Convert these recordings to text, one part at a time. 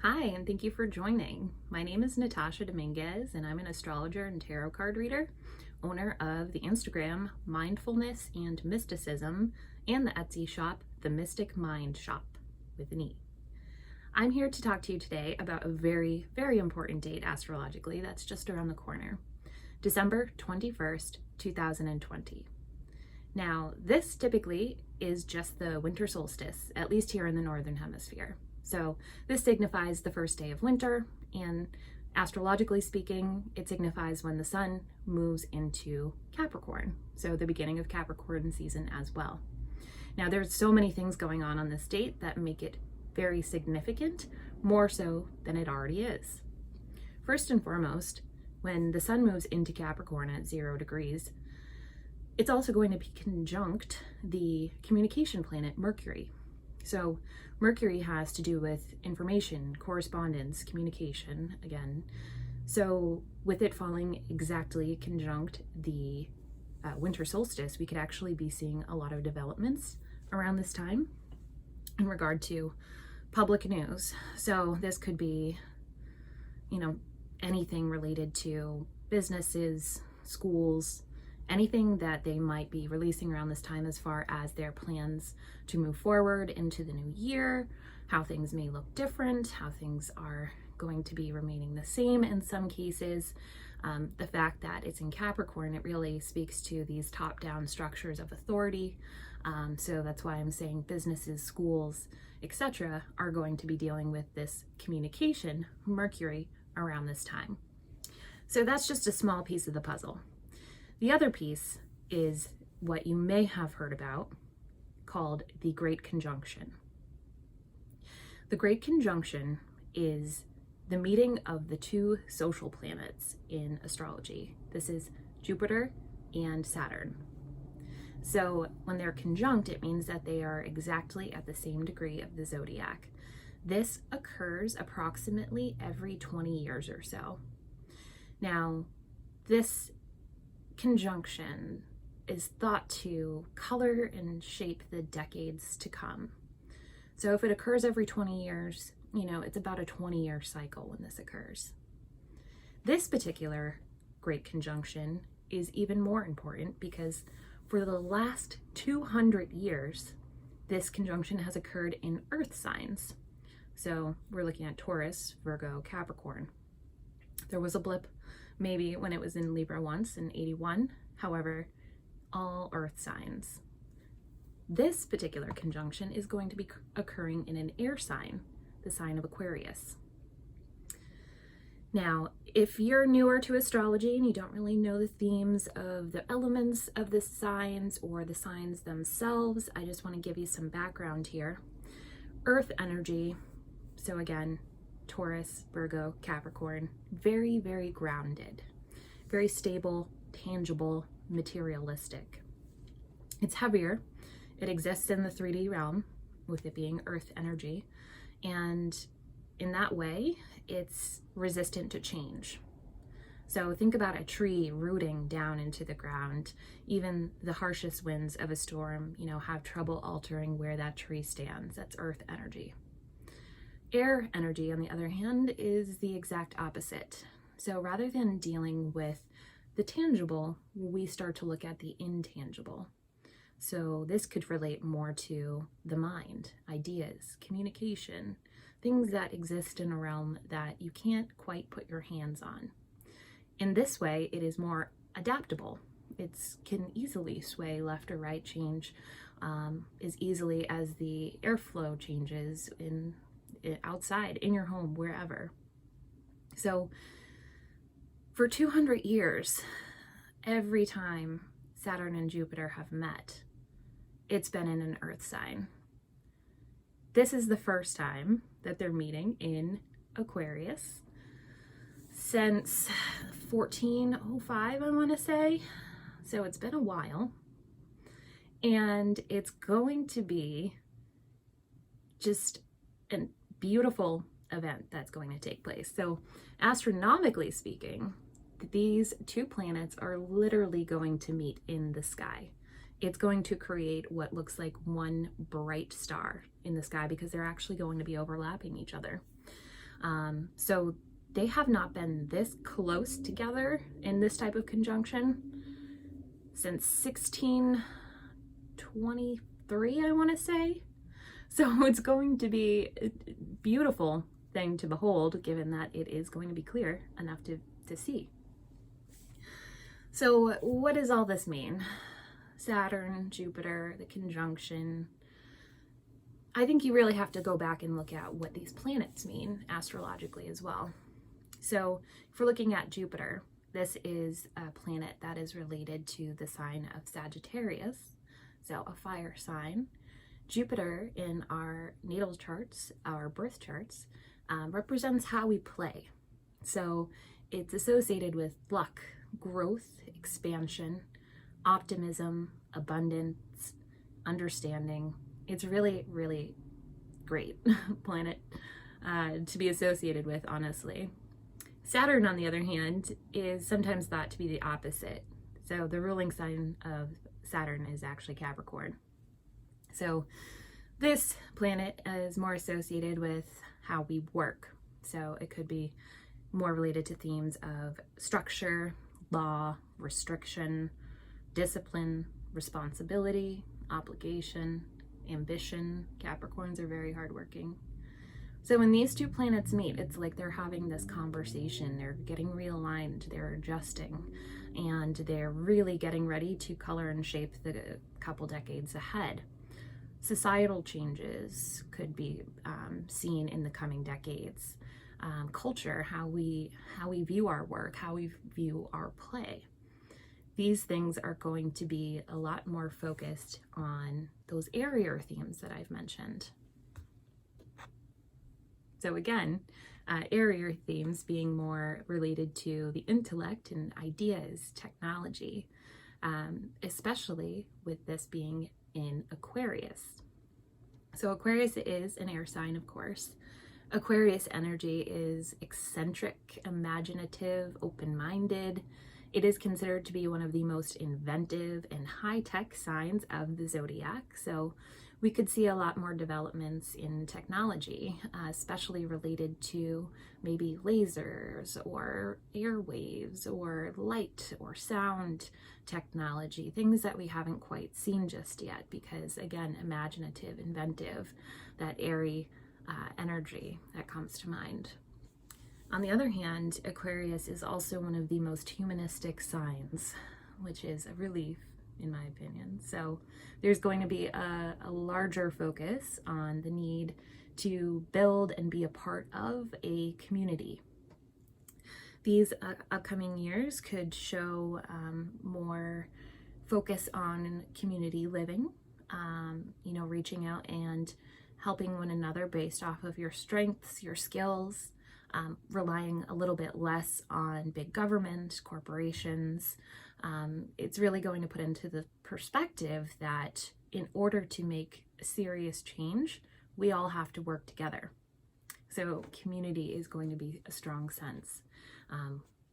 Hi, and thank you for joining. My name is Natasha Dominguez, and I'm an astrologer and tarot card reader, owner of the Instagram Mindfulness and Mysticism, and the Etsy shop, The Mystic Mind Shop, with an E. I'm here to talk to you today about a very, very important date astrologically that's just around the corner, December 21st, 2020. Now, this typically is just the winter solstice, at least here in the Northern Hemisphere. So this signifies the first day of winter, and astrologically speaking, it signifies when the sun moves into Capricorn, so the beginning of Capricorn season as well. Now, there's so many things going on this date that make it very significant, more so than it already is. First and foremost, when the sun moves into Capricorn at 0 degrees, it's also going to be conjunct the communication planet Mercury. So Mercury has to do with information, correspondence, communication, again. So with it falling exactly conjunct the winter solstice, we could actually be seeing a lot of developments around this time in regard to public news. So this could be, anything related to businesses, schools, anything that they might be releasing around this time as far as their plans to move forward into the new year, how things may look different, how things are going to be remaining the same in some cases. The fact that it's in Capricorn, it really speaks to these top-down structures of authority. So that's why I'm saying businesses, schools, etc. are going to be dealing with this communication, Mercury, around this time. So that's just a small piece of the puzzle. The other piece is what you may have heard about, called the Great Conjunction. The Great Conjunction is the meeting of the two social planets in astrology. This is Jupiter and Saturn. So when they're conjunct, it means that they are exactly at the same degree of the zodiac. This occurs approximately every 20 years or so. Now, this conjunction is thought to color and shape the decades to come. So if it occurs every 20 years, it's about a 20-year cycle when this occurs. This particular Great Conjunction is even more important because for the last 200 years, this conjunction has occurred in Earth signs. So we're looking at Taurus, Virgo, Capricorn. There was a blip maybe when it was in Libra once in 81, however, all Earth signs. This particular conjunction is going to be occurring in an air sign, the sign of Aquarius. Now, if you're newer to astrology and you don't really know the themes of the elements of the signs or the signs themselves, I just want to give you some background here. Earth energy, so again, Taurus, Virgo, Capricorn, very, very grounded, very stable, tangible, materialistic. It's heavier. It exists in the 3D realm, with it being Earth energy. And in that way, it's resistant to change. So think about a tree rooting down into the ground. Even the harshest winds of a storm, have trouble altering where that tree stands. That's Earth energy. Air energy, on the other hand, is the exact opposite. So rather than dealing with the tangible, we start to look at the intangible. So this could relate more to the mind, ideas, communication, things that exist in a realm that you can't quite put your hands on. In this way, it is more adaptable. It can easily sway left or right, change as easily as the airflow changes outside, in your home, wherever. So for 200 years, every time Saturn and Jupiter have met, it's been in an Earth sign. This is the first time that they're meeting in Aquarius since 1405, I want to say. So it's been a while. And it's going to be just a beautiful event that's going to take place. So astronomically speaking, these two planets are literally going to meet in the sky. It's going to create what looks like one bright star in the sky because they're actually going to be overlapping each other. So they have not been this close together in this type of conjunction since 1623, I want to say. So it's going to be a beautiful thing to behold, given that it is going to be clear enough to see. So what does all this mean? Saturn, Jupiter, the conjunction. I think you really have to go back and look at what these planets mean astrologically as well. So if we're looking at Jupiter, this is a planet that is related to the sign of Sagittarius, so a fire sign. Jupiter in our natal charts, our birth charts, represents how we play. So it's associated with luck, growth, expansion, optimism, abundance, understanding. It's really, really great planet to be associated with, honestly. Saturn, on the other hand, is sometimes thought to be the opposite. So the ruling sign of Saturn is actually Capricorn. So this planet is more associated with how we work. So it could be more related to themes of structure, law, restriction, discipline, responsibility, obligation, ambition. Capricorns are very hardworking. So when these two planets meet, it's like they're having this conversation. They're getting realigned, they're adjusting, and they're really getting ready to color and shape the couple decades ahead. Societal changes could be seen in the coming decades. Culture, how we view our work, how we view our play. These things are going to be a lot more focused on those airier themes that I've mentioned. So again, airier themes being more related to the intellect and ideas, technology, especially with this being in Aquarius. So Aquarius is an air sign, of course. Aquarius energy is eccentric, imaginative, open-minded. It is considered to be one of the most inventive and high-tech signs of the zodiac. So we could see a lot more developments in technology, especially related to maybe lasers or airwaves or light or sound technology, things that we haven't quite seen just yet because, again, imaginative, inventive, that airy energy that comes to mind. On the other hand, Aquarius is also one of the most humanistic signs, which is a relief in my opinion. So there's going to be a larger focus on the need to build and be a part of a community. These upcoming years could show more focus on community living, reaching out and helping one another based off of your strengths, your skills, relying a little bit less on big government, corporations. It's really going to put into the perspective that in order to make serious change, we all have to work together. So community is going to be a strong sense,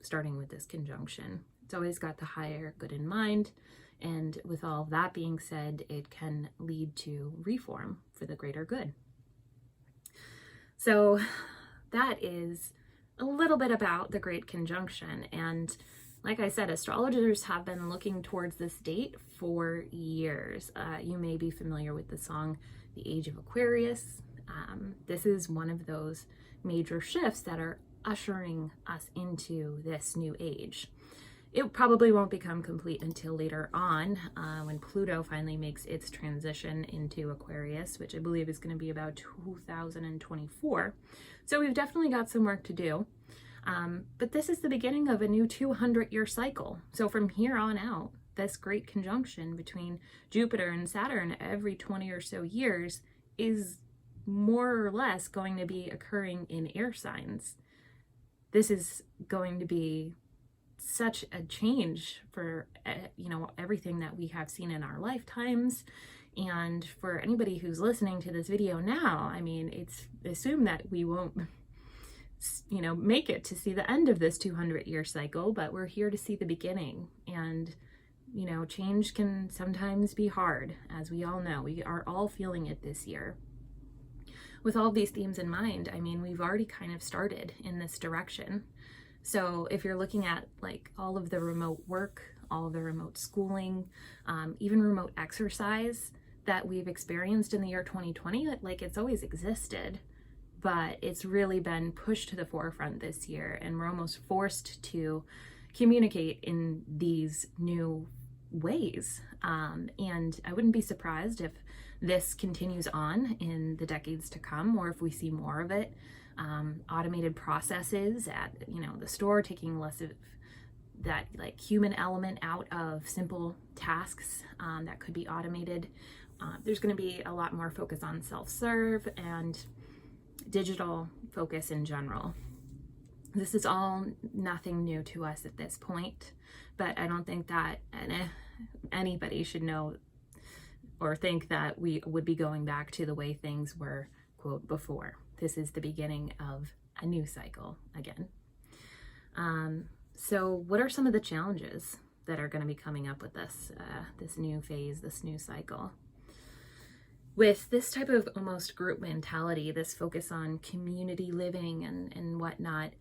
starting with this conjunction. It's always got the higher good in mind. And with all that being said, it can lead to reform for the greater good. So that is a little bit about the Great Conjunction. And like I said, astrologers have been looking towards this date for years. You may be familiar with the song, The Age of Aquarius. This is one of those major shifts that are ushering us into this new age. It probably won't become complete until later on when Pluto finally makes its transition into Aquarius, which I believe is going to be about 2024. So we've definitely got some work to do. But this is the beginning of a new 200-year cycle. So from here on out, this great conjunction between Jupiter and Saturn every 20 or so years is more or less going to be occurring in air signs. This is going to be such a change for everything that we have seen in our lifetimes. And for anybody who's listening to this video now, I mean, it's assumed that we won't make it to see the end of this 200-year cycle, but we're here to see the beginning. And change can sometimes be hard, as we all know. We are all feeling it this year. with all these themes in mind, I mean, we've already kind of started in this direction. So if you're looking at like all of the remote work, all of the remote schooling, even remote exercise that we've experienced in the year 2020, like it's always existed, but it's really been pushed to the forefront this year, and we're almost forced to communicate in these new ways. And I wouldn't be surprised if this continues on in the decades to come, or if we see more of it. Automated processes at, you know, the store, taking less of that like human element out of simple tasks that could be automated. There's going to be a lot more focus on self-serve and digital focus in general. This is all nothing new to us at this point, but I don't think that anybody should know or think that we would be going back to the way things were, quote, before. This is the beginning of a new cycle again. So what are some of the challenges that are going to be coming up with this, this new phase, this new cycle? With this type of almost group mentality, this focus on community living and whatnot,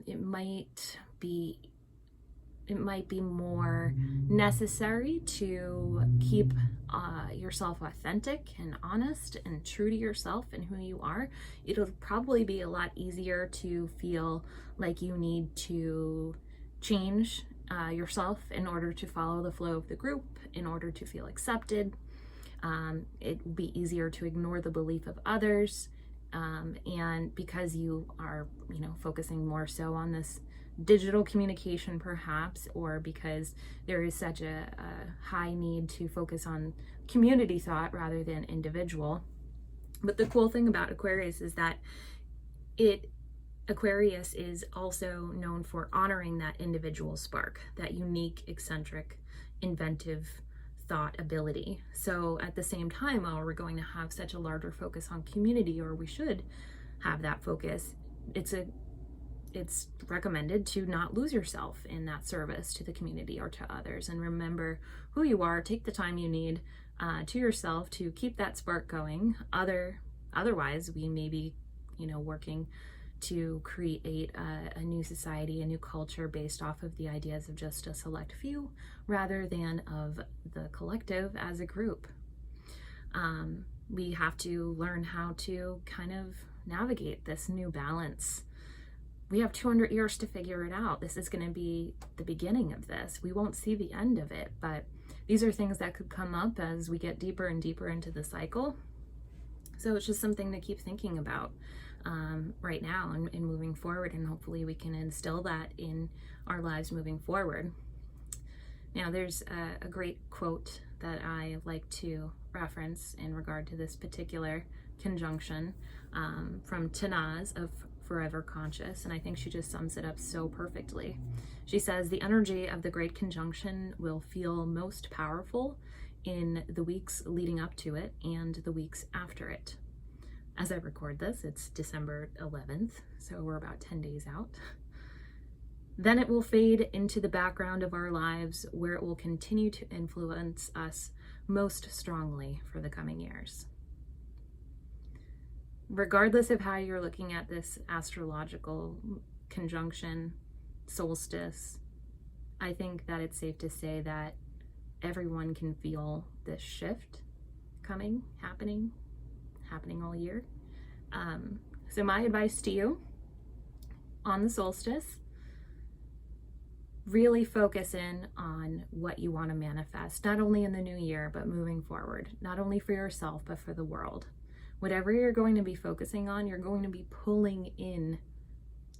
it might be more necessary to keep yourself authentic and honest and true to yourself and who you are. It'll probably be a lot easier to feel like you need to change yourself in order to follow the flow of the group, in order to feel accepted. It will be easier to ignore the belief of others, and because you are, you know, focusing more so on this digital communication perhaps, or because there is such a high need to focus on community thought rather than individual. But the cool thing about Aquarius is that Aquarius is also known for honoring that individual spark, that unique, eccentric, inventive thought ability. So at the same time, while we're going to have such a larger focus on community, or we should have that focus, it's recommended to not lose yourself in that service to the community or to others, and remember who you are. Take the time you need to yourself to keep that spark going. Otherwise, we may be, you know, working to create a new society, a new culture based off of the ideas of just a select few rather than of the collective as a group. We have to learn how to kind of navigate this new balance. We have 200 years to figure it out. This is going to be the beginning of this. We won't see the end of it, but these are things that could come up as we get deeper and deeper into the cycle. So it's just something to keep thinking about right now and moving forward, and hopefully we can instill that in our lives moving forward. Now, there's a great quote that I like to reference in regard to this particular conjunction from Tanaz of Forever Conscious, and I think she just sums it up so perfectly. She says, "The energy of the Great Conjunction will feel most powerful in the weeks leading up to it and the weeks after it." As I record this, it's December 11th, so we're about 10 days out. "Then it will fade into the background of our lives, where it will continue to influence us most strongly for the coming years." Regardless of how you're looking at this astrological conjunction, solstice, I think that it's safe to say that everyone can feel this shift coming, happening all year. So my advice to you on the solstice, really focus in on what you want to manifest, not only in the new year, but moving forward, not only for yourself, but for the world. Whatever you're going to be focusing on, you're going to be pulling in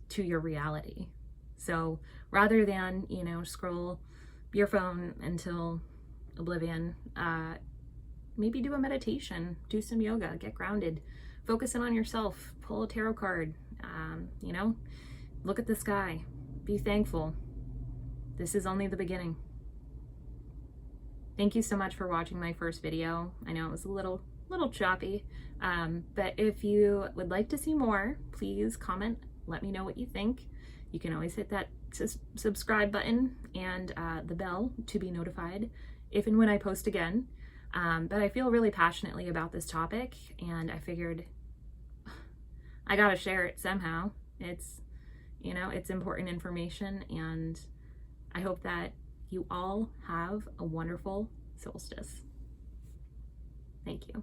to your reality. So rather than, you know, scroll your phone until oblivion, maybe do a meditation, do some yoga, get grounded, focus in on yourself, pull a tarot card, you know, look at the sky, be thankful. This is only the beginning. Thank you so much for watching my first video. I know it was a little choppy, but if you would like to see more, please comment, let me know what you think. You can always hit that subscribe button and the bell to be notified if and when I post again. But I feel really passionately about this topic, and I figured I gotta share it somehow. It's, you know, it's important information, and I hope that you all have a wonderful solstice. Thank you.